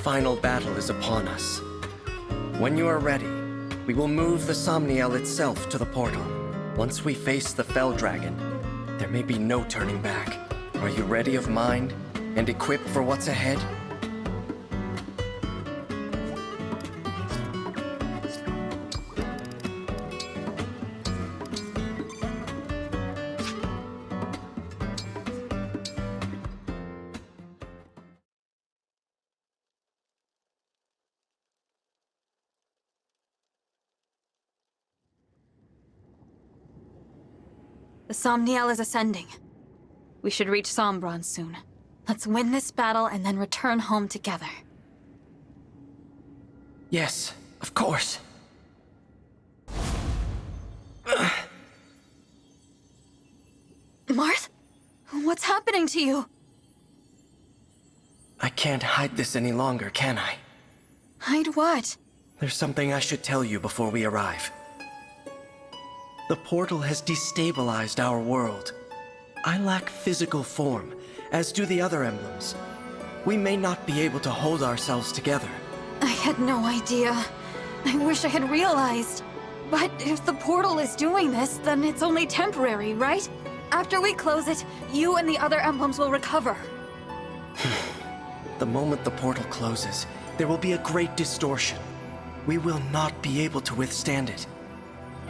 final battle is upon us. When you are ready, we will move the Somniel itself to the portal. Once we face the Fell Dragon, there may be no turning back. Are you ready of mind and equipped for what's ahead? The Somniel is ascending. We should reach Sombron soon. Let's win this battle and then return home together. Yes, of course. Marth? What's happening to you? I can't hide this any longer, can I? Hide what? There's something I should tell you before we arrive. The portal has destabilized our world. I lack physical form, as do the other emblems. We may not be able to hold ourselves together. I had no idea. I wish I had realized. But if the portal is doing this, then it's only temporary, right? After we close it, you and the other emblems will recover. The moment the portal closes, there will be a great distortion. We will not be able to withstand it.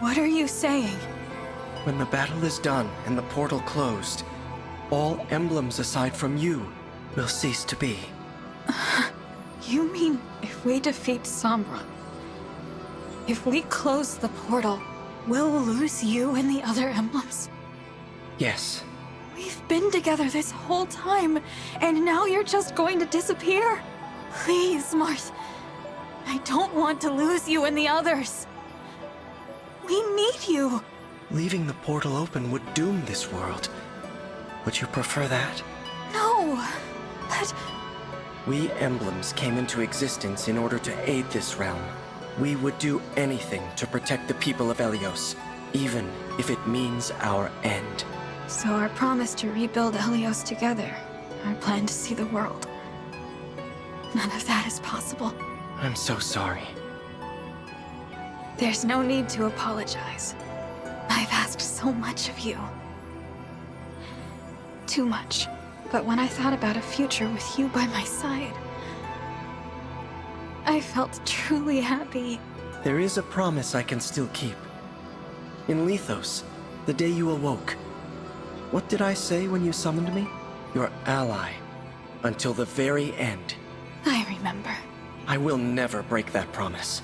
What are you saying? When the battle is done and the portal closed, all emblems aside from you will cease to be. You mean if we defeat Sombron, if we close the portal, we'll lose you and the other emblems? Yes. We've been together this whole time, and now you're just going to disappear? Please, Marth. I don't want to lose you and the others. We need you. Leaving the portal open would doom this world. Would you prefer that? No, but... We emblems came into existence in order to aid this realm. We would do anything to protect the people of Helios, even if it means our end. So our promise to rebuild Helios together, our plan to see the world, none of that is possible. I'm so sorry. There's no need to apologize. I've asked so much of you. Too much. But when I thought about a future with you by my side, I felt truly happy. There is a promise I can still keep. In Lethos, the day you awoke, what did I say when you summoned me? Your ally, until the very end. I remember. I will never break that promise.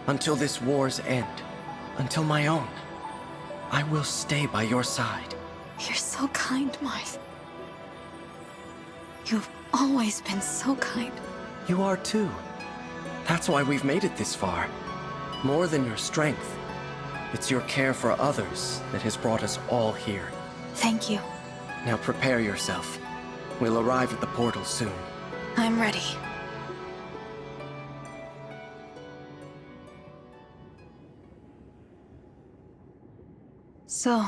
Until this war's end, until my own, I will stay by your side. You're so kind, Marth. You've always been so kind. You are too. That's why we've made it this far. More than your strength, it's your care for others that has brought us all here. Thank you. Now prepare yourself. We'll arrive at the portal soon. I'm ready. So,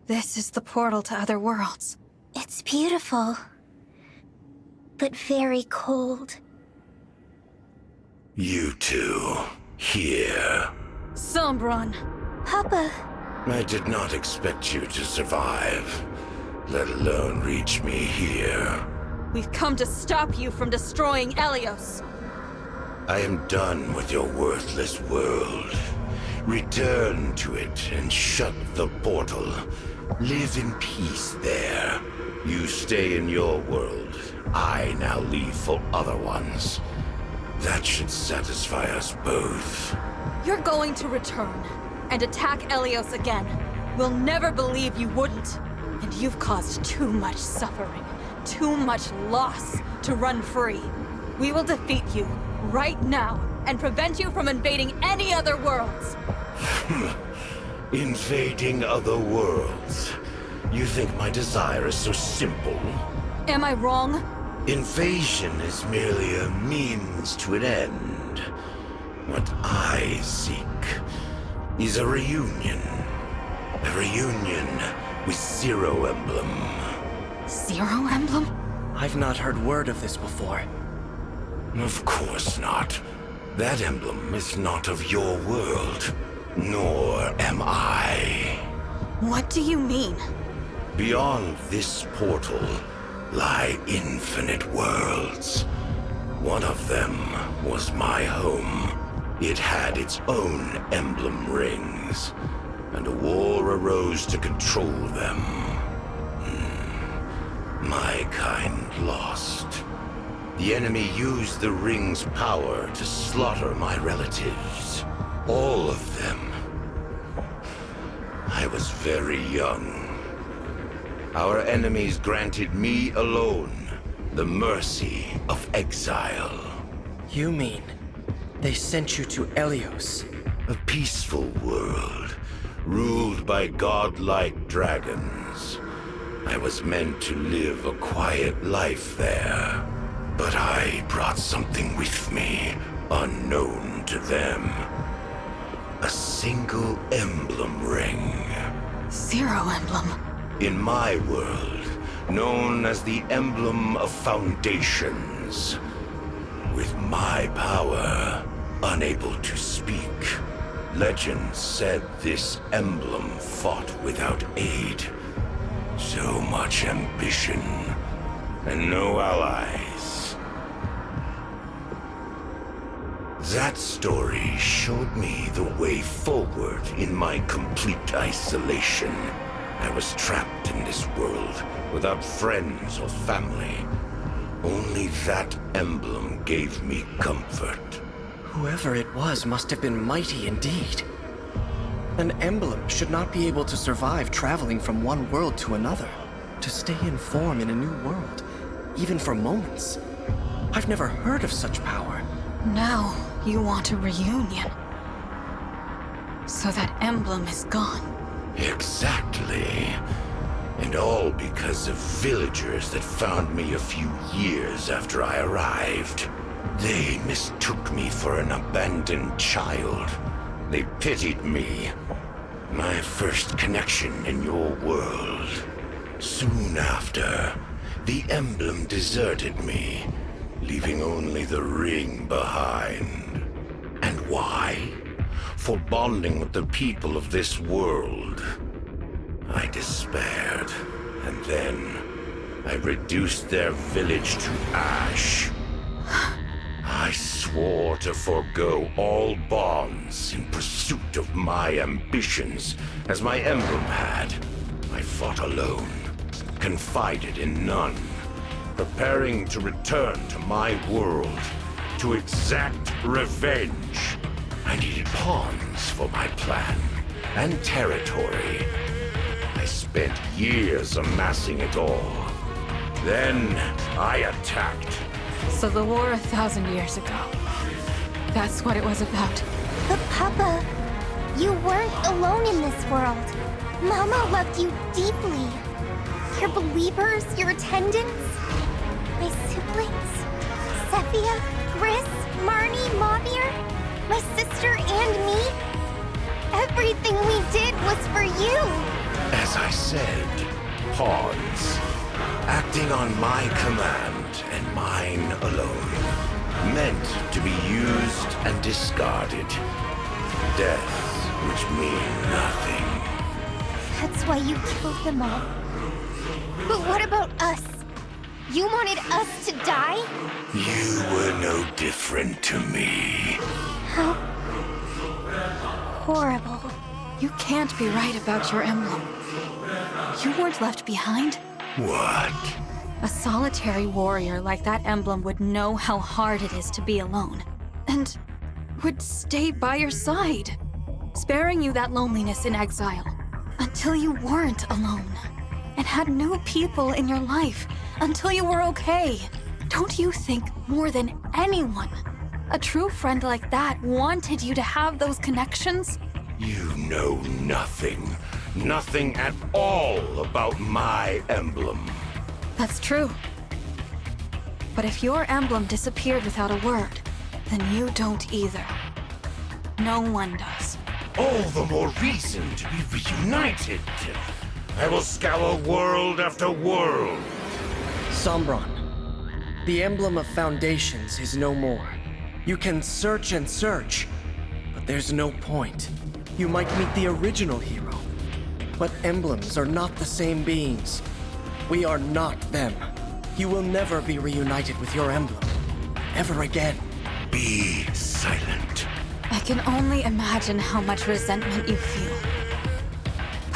this is the portal to other worlds. It's beautiful, but very cold. You two, here. Sombron! Papa, I did not expect you to survive, let alone reach me here. We've come to stop you from destroying Helios. I am done with your worthless world. Return to it and shut the portal. Live in peace there. You stay in your world. I now leave for other ones. That should satisfy us both. You're going to return and attack Helios again. We'll never believe you wouldn't. And you've caused too much suffering, too much loss to run free. We will defeat you right now and prevent you from invading any other worlds. Invading other worlds? You think my desire is so simple? Am I wrong? Invasion is merely a means to an end. What I seek is a reunion. A reunion with Zero Emblem. Zero Emblem? I've not heard word of this before. Of course not. That emblem is not of your world, nor am I. What do you mean? Beyond this portal lie infinite worlds. One of them was my home. It had its own emblem rings, and a war arose to control them. My kind lost. The enemy used the ring's power to slaughter my relatives. All of them. I was very young. Our enemies granted me alone the mercy of exile. You mean they sent you to Helios? A peaceful world, ruled by godlike dragons. I was meant to live a quiet life there, but I brought something with me, unknown to them. A single emblem ring. Zero Emblem. In my world, known as the Emblem of Foundations. With my power, unable to speak, legend said this emblem fought without aid. So much ambition, and no allies. That story showed me the way forward in my complete isolation. I was trapped in this world, without friends or family. Only that emblem gave me comfort. Whoever it was must have been mighty indeed. An emblem should not be able to survive traveling from one world to another, to stay in form in a new world, even for moments. I've never heard of such power. Now you want a reunion. So that emblem is gone. Exactly. And all because of villagers that found me a few years after I arrived. They mistook me for an abandoned child. They pitied me. My first connection in your world. Soon after, the emblem deserted me, leaving only the ring behind. And why? For bonding with the people of this world. I despaired, and then I reduced their village to ash. I swore to forego all bonds in pursuit of my ambitions, as my emblem had. I fought alone, confided in none, preparing to return to my world, to exact revenge. I needed pawns for my plan, and territory. I spent years amassing it all. Then I attacked. So the war 1,000 years ago. That's what it was about. But Papa, you weren't alone in this world. Mama loved you deeply. Your believers, your attendants, my siblings, Sephia, Gris, Marnie, Mavir, my sister and me. Everything we did was for you. As I said, pawns, acting on my command and mine alone, meant to be used and discarded. Deaths which mean nothing. That's why you killed them all. But what about us? You wanted us to die? You were no different to me. How horrible. You can't be right about your emblem. You weren't left behind. What? A solitary warrior like that emblem would know how hard it is to be alone, and would stay by your side, sparing you that loneliness in exile, until you weren't alone, and had new people in your life, until you were okay. Don't you think more than anyone, a true friend like that wanted you to have those connections? You know nothing. Nothing at all about my emblem. That's true. But if your emblem disappeared without a word, then you don't either. No one does. All the more reason to be reunited. I will scour world after world. Sombron, The Emblem of Foundations is no more. You can search and search, but there's no point. You might meet the original hero, but emblems are not the same beings. We are not them. You will never be reunited with your emblem. Ever again. Be silent. I can only imagine how much resentment you feel.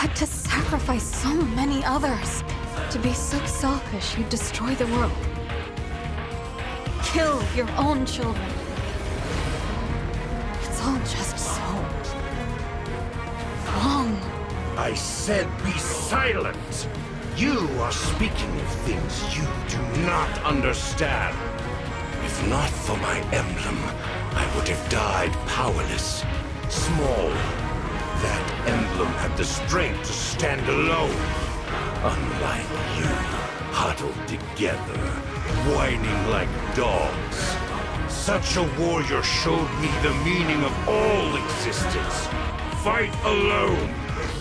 But to sacrifice so many others, to be so selfish you'd destroy the world. Kill your own children. It's all just so wrong. I said be silent! You are speaking of things you do not understand. If not for my emblem, I would have died powerless, small. That emblem had the strength to stand alone. Unlike you, huddled together, whining like dogs. Such a warrior showed me the meaning of all existence. Fight alone.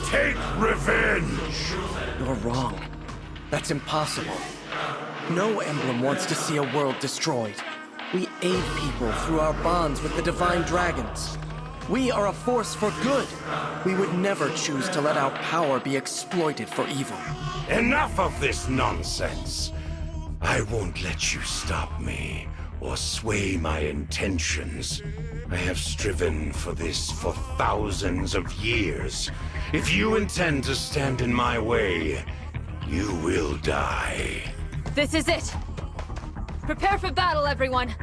Take revenge. You're wrong. That's impossible. No emblem wants to see a world destroyed. We aid people through our bonds with the divine dragons. We are a force for good. We would never choose to let our power be exploited for evil. Enough of this nonsense. I won't let you stop me or sway my intentions. I have striven for this for thousands of years. If you intend to stand in my way, you will die. This is it! Prepare for battle, everyone!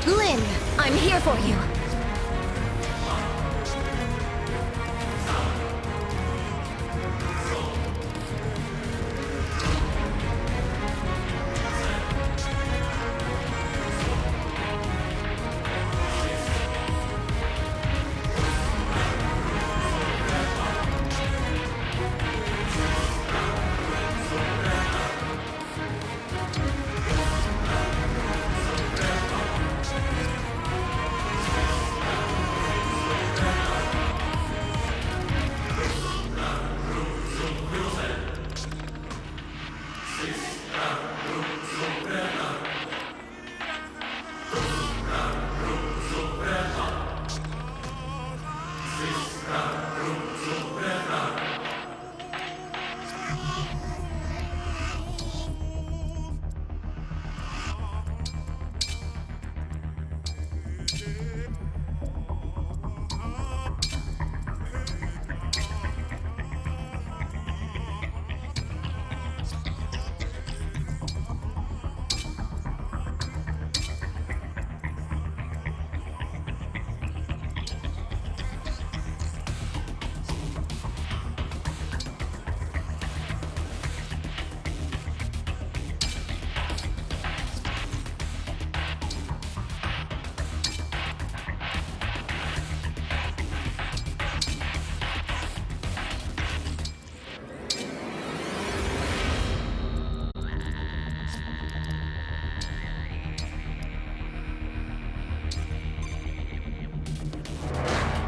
Lynn, I'm here for you.